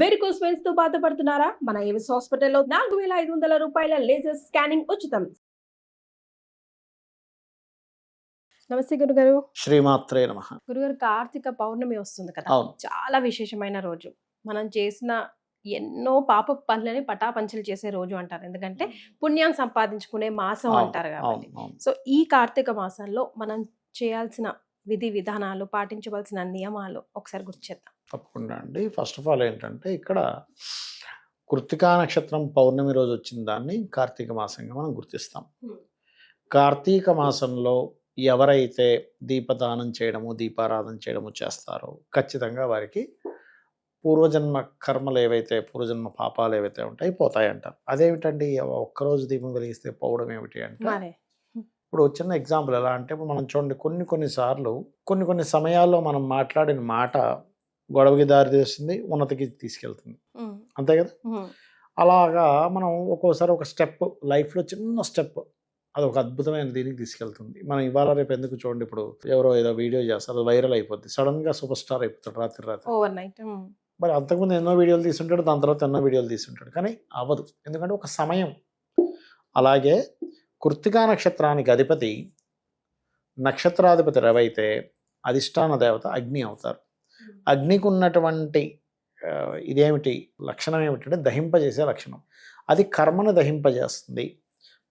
Varicose veins తో బాధపడుతున్నారా? మన ఏవిస్ హాస్పిటల్లో 4500 రూపాయల లేజర్ స్కానింగ్ ఉచితం. నమస్తే గురుగారు. శ్రీమాత్రే నమః. గురుగారు, కార్తీక పౌర్ణమి వస్తుంది కదా, అవును. చాలా విశేషమైన రోజు. మనం చేసిన ఎన్నో పాప పనులని పటాపంచలు చేసే రోజు అంటారు. ఎందుకంటే పుణ్యాన్ని సంపాదించుకునే మాసం అంటారు కాబట్టి. సో ఈ కార్తీక మాసంలో మనం చేయాల్సిన విధి విధానాలు, పాటించవలసిన నియమాలు ఒకసారి గుర్తు చేద్దాం. తప్పకుండా అండి. ఫస్ట్ ఆఫ్ ఆల్ ఏంటంటే, ఇక్కడ కృత్తికా నక్షత్రం పౌర్ణమి రోజు వచ్చిన దాన్ని కార్తీక మాసంగా మనం గుర్తిస్తాం. కార్తీక మాసంలో ఎవరైతే దీపదానం చేయడము, దీపారాధన చేయడము చేస్తారో ఖచ్చితంగా వారికి పూర్వజన్మ కర్మలు ఏవైతే, పూర్వజన్మ పాపాలు ఏవైతే ఉంటాయి పోతాయి అంటారు. అదేమిటండి, ఒక్కరోజు దీపం వెలిగిస్తే పోవడం ఏమిటి అంటే, ఇప్పుడు చిన్న ఎగ్జాంపుల్ ఎలా అంటే, ఇప్పుడు మనం చూడండి, కొన్నిసార్లు కొన్ని సమయాల్లో మనం మాట్లాడిన మాట గొడవకి దారి తీస్తుంది, ఉన్నతికి తీసుకెళ్తుంది, అంతే కదా. అలాగా మనం ఒక్కోసారి ఒక స్టెప్ లైఫ్లో, చిన్న స్టెప్, అది ఒక అద్భుతమైన దీనికి తీసుకెళ్తుంది. మనం ఇవాళ రేపు ఎందుకు చూడండి, ఇప్పుడు ఎవరో ఏదో వీడియో చేస్తారు, అది వైరల్ అయిపోద్ది, సడన్గా సూపర్ స్టార్ అయిపోతాడు రాత్రి ఓవర్ నైట్. మరి అంతకుముందు ఎన్నో వీడియోలు తీసుంటాడు, దాని తర్వాత ఎన్నో వీడియోలు తీసుంటాడు, కానీ అవ్వదు. ఎందుకంటే ఒక సమయం. అలాగే కృత్తికా నక్షత్రానికి అధిపతి, నక్షత్రాధిపతి రవి అయితే అధిష్టాన దేవత అగ్ని అవుతారు. అగ్నికి ఉన్నటువంటి ఇదేమిటి లక్షణం ఏమిటంటే, దహింపజేసే లక్షణం. అది కర్మను దహింపజేస్తుంది.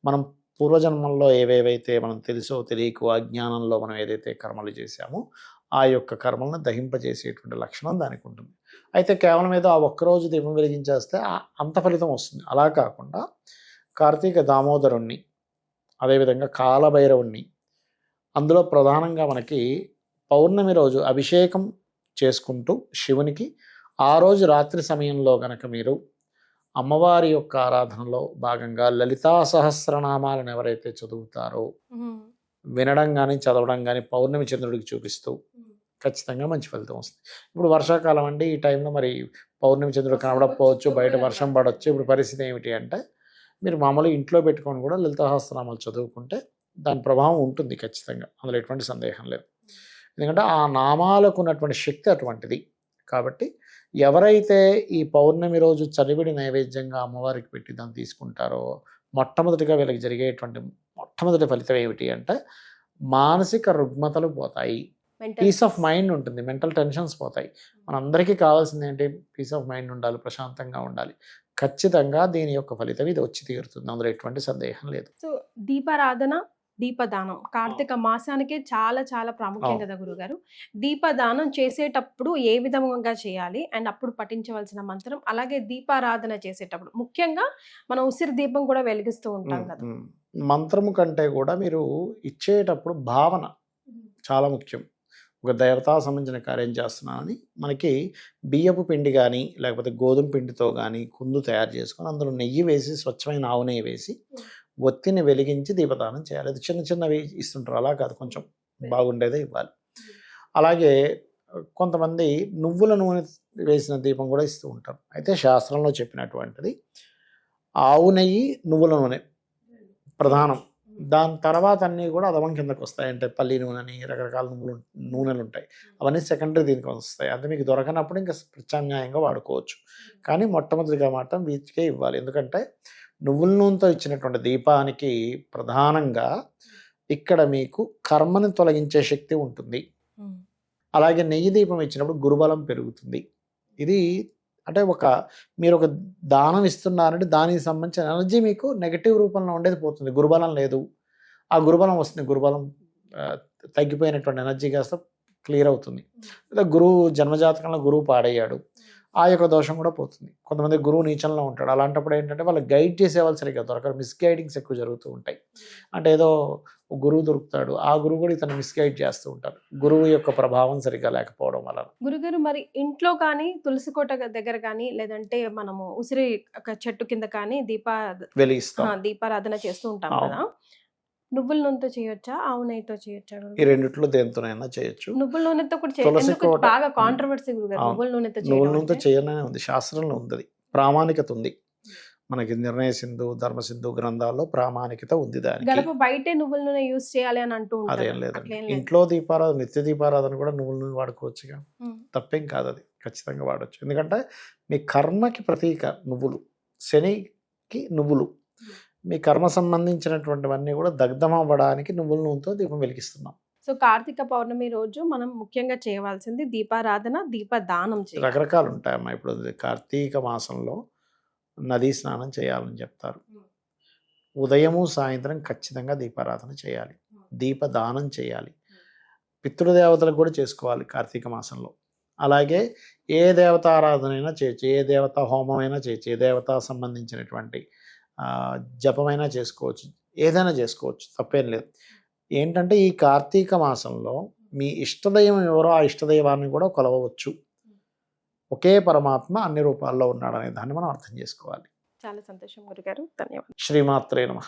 మనం పూర్వజన్మంలో ఏవేవైతే మనం తెలుసో తెలియకో అజ్ఞానంలో మనం ఏదైతే కర్మలు చేశామో ఆ యొక్క కర్మలను దహింపజేసేటువంటి లక్షణం దానికి ఉంటుంది. అయితే కేవలం ఏదో ఆ ఒక్కరోజు దీపం వెలిగించేస్తే అంత ఫలితం వస్తుంది. అలా కాకుండా కార్తీక దామోదరుణ్ణి, అదేవిధంగా కాలభైరవుణ్ణి, అందులో ప్రధానంగా మనకి పౌర్ణమి రోజు అభిషేకం చేసుకుంటూ శివునికి ఆ రోజు రాత్రి సమయంలో గనక మీరు అమ్మవారి యొక్క ఆరాధనలో భాగంగా లలితా సహస్రనామాలను ఎవరైతే చదువుతారో, వినడం కానీ చదవడం కానీ పౌర్ణమి చంద్రుడికి చూపిస్తూ ఖచ్చితంగా మంచి ఫలితం వస్తుంది. ఇప్పుడు వర్షాకాలం అండి, ఈ టైంలో మరి పౌర్ణమి చంద్రుడు కనబడకపోవచ్చు, బయట వర్షం పడవచ్చు. ఇప్పుడు పరిస్థితి ఏమిటి అంటే, మీరు మామూలుగా ఇంట్లో పెట్టుకొని కూడా లలితా సహస్రనామాలు చదువుకుంటే దాని ప్రభావం ఉంటుంది ఖచ్చితంగా, అందులో ఎటువంటి సందేహం లేదు. ఎందుకంటే ఆ నామాలకు ఉన్నటువంటి శక్తి అటువంటిది. కాబట్టి ఎవరైతే ఈ పౌర్ణమి రోజు చలివిడి నైవేద్యంగా అమ్మవారికి పెట్టి దాన్ని తీసుకుంటారో, మొట్టమొదటిగా వీళ్ళకి జరిగేటువంటి మొట్టమొదటి ఫలితం ఏమిటి అంటే, మానసిక రుగ్మతలు పోతాయి, పీస్ ఆఫ్ మైండ్ ఉంటుంది, మెంటల్ టెన్షన్స్ పోతాయి. మనందరికీ కావాల్సింది ఏంటి, పీస్ ఆఫ్ మైండ్ ఉండాలి, ప్రశాంతంగా ఉండాలి. ఖచ్చితంగా దీని యొక్క ఫలితం ఇది వచ్చి తీరుతుంది, అందులో ఎటువంటి సందేహం లేదు. సో దీపారాధన, దీపదానం కార్తీక మాసానికే చాలా చాలా ప్రాముఖ్యం కదా గురుగారు. దీపదానం చేసేటప్పుడు ఏ విధంగా చేయాలి, అండ్ అప్పుడు పఠించవలసిన మంత్రం, అలాగే దీపారాధన చేసేటప్పుడు ముఖ్యంగా మనం ఉసిరి దీపం కూడా వెలిగిస్తూ ఉంటాం కదా. మంత్రము కంటే కూడా మీరు ఇచ్చేటప్పుడు భావన చాలా ముఖ్యం. ఒక దేవతా సంబంధించిన కార్యం చేస్తున్నానని మనకి బియ్యపు పిండి కానీ లేకపోతే గోధుమ పిండితో కానీ కుందు తయారు చేసుకొని అందులో నెయ్యి వేసి, స్వచ్ఛమైన ఆవు నెయ్యి వేసి ఒత్తిని వెలిగించి దీపదానం చేయాలి. అది చిన్నవి ఇస్తుంటారు, అలా కాదు, కొంచెం బాగుండేదే ఇవ్వాలి. అలాగే కొంతమంది నువ్వుల నూనె వేసిన దీపం కూడా ఇస్తూ ఉంటారు. అయితే శాస్త్రంలో చెప్పినటువంటిది ఆవు నెయ్యి, నువ్వుల నూనె ప్రధానం. దాని తర్వాత అన్నీ కూడా అదవం కిందకు వస్తాయి. అంటే పల్లి నూనెని, రకరకాల నూనెలు ఉంటాయి, అవన్నీ సెకండరీ దీనికి వస్తాయి. అంటే మీకు దొరకనప్పుడు ఇంకా ప్రత్యామ్నాయంగా వాడుకోవచ్చు. కానీ మొట్టమొదటిగా మాత్రం వీటికే ఇవ్వాలి. ఎందుకంటే నువ్వుల నూనెతో ఇచ్చినటువంటి దీపానికి ప్రధానంగా ఇక్కడ మీకు కర్మని తొలగించే శక్తి ఉంటుంది. అలాగే నెయ్యి దీపం ఇచ్చినప్పుడు గురుబలం పెరుగుతుంది. ఇది అంటే మీరు ఒక దానం ఇస్తున్నారంటే దానికి సంబంధించిన ఎనర్జీ మీకు నెగటివ్ రూపంలో ఉండేది పోతుంది. గురుబలం లేదు, ఆ గురుబలం వస్తుంది. గురుబలం తగ్గిపోయినటువంటి ఎనర్జీ కాస్త క్లియర్ అవుతుంది. లేదా గురువు జన్మజాతకంలో గురువు పాడయ్యాడు, ఆ యొక్క దోషం కూడా పోతుంది. కొంతమంది గురువు నీచంలో ఉంటాడు, అలాంటప్పుడు ఏంటంటే వాళ్ళు గైడ్ చేసేవాళ్ళు సరిగ్గా దొరకరు, మిస్గైడింగ్స్ ఎక్కువ జరుగుతూ ఉంటాయి. అంటే ఏదో గురువు దొరుకుతాడు, ఆ గురువు కూడా ఇతను మిస్గైడ్ చేస్తూ ఉంటారు, గురువు యొక్క ప్రభావం సరిగ్గా లేకపోవడం వల్ల. గురుగారు, మరి ఇంట్లో కానీ తులసి కోట దగ్గర కానీ లేదంటే మనము ఉసిరి చెట్టు కింద కానీ దీపారాధన చేస్తూ ఉంటాం కదా, నువ్వుల నూనెతో చేయొచ్చా, ఆవు నెయ్యితో చేయొచ్చా? ఈ రెండిట్లో దేనితోనైనా చేయొచ్చు. నువ్వుల నూనెతో కూడా బాగా కాంట్రవర్సీ గురుగారు. నువ్వుల నూనెతో చేయనే ఉంది, శాస్త్రంలో ఉంది, ప్రామాణికత ఉంది. మనకి నిర్ణయ సింధు, ధర్మ సింధు గ్రంథాల్లో ప్రామాణికత ఉంది. దానికి బయటే నువ్వుల నూనె యూజ్ చేయాలి అని అంటూ అదేం లేదండి. ఇంట్లో దీపారాధన, నిత్య దీపారాధన కూడా నువ్వుల నూనె వాడుకోవచ్చుగా, తప్పేం కాదు అది. ఖచ్చితంగా వాడచ్చు. ఎందుకంటే మీ కర్మకి ప్రతీక నువ్వులు, శనికి నువ్వులు, మీ కర్మ సంబంధించినటువంటివన్నీ కూడా దగ్ధం అవ్వడానికి నువ్వుల నూనెతో దీపం వెలిగిస్తున్నాం. సో కార్తీక పౌర్ణమి రోజు మనం ముఖ్యంగా చేయవలసింది దీపారాధన, దీపదానం చేయాలి. రకరకాలు ఉంటాయమ్మా. ఇప్పుడు కార్తీక మాసంలో నదీ స్నానం చేయాలని చెప్తారు. ఉదయము సాయంత్రం ఖచ్చితంగా దీపారాధన చేయాలి, దీపదానం చేయాలి. పితృదేవతలకు కూడా చేసుకోవాలి కార్తీక మాసంలో. అలాగే ఏ దేవతారాధన అయినా చేయొచ్చు, ఏ దేవతా హోమం అయినా చేయొచ్చు, ఏ దేవతా సంబంధించినటువంటి జపమైనా చేసుకోవచ్చు, ఏదైనా చేసుకోవచ్చు, తప్పేం లేదు. ఏంటంటే ఈ కార్తీక మాసంలో మీ ఇష్టదైవం ఎవరో ఆ ఇష్టదైవాన్ని కూడా కొలవవచ్చు. ఒకే పరమాత్మ అన్ని రూపాల్లో ఉన్నాడు అనే దాన్ని మనం అర్థం చేసుకోవాలి. చాలా సంతోషం గురుగారు, ధన్యవాదాలు. శ్రీమాత్రే నమః.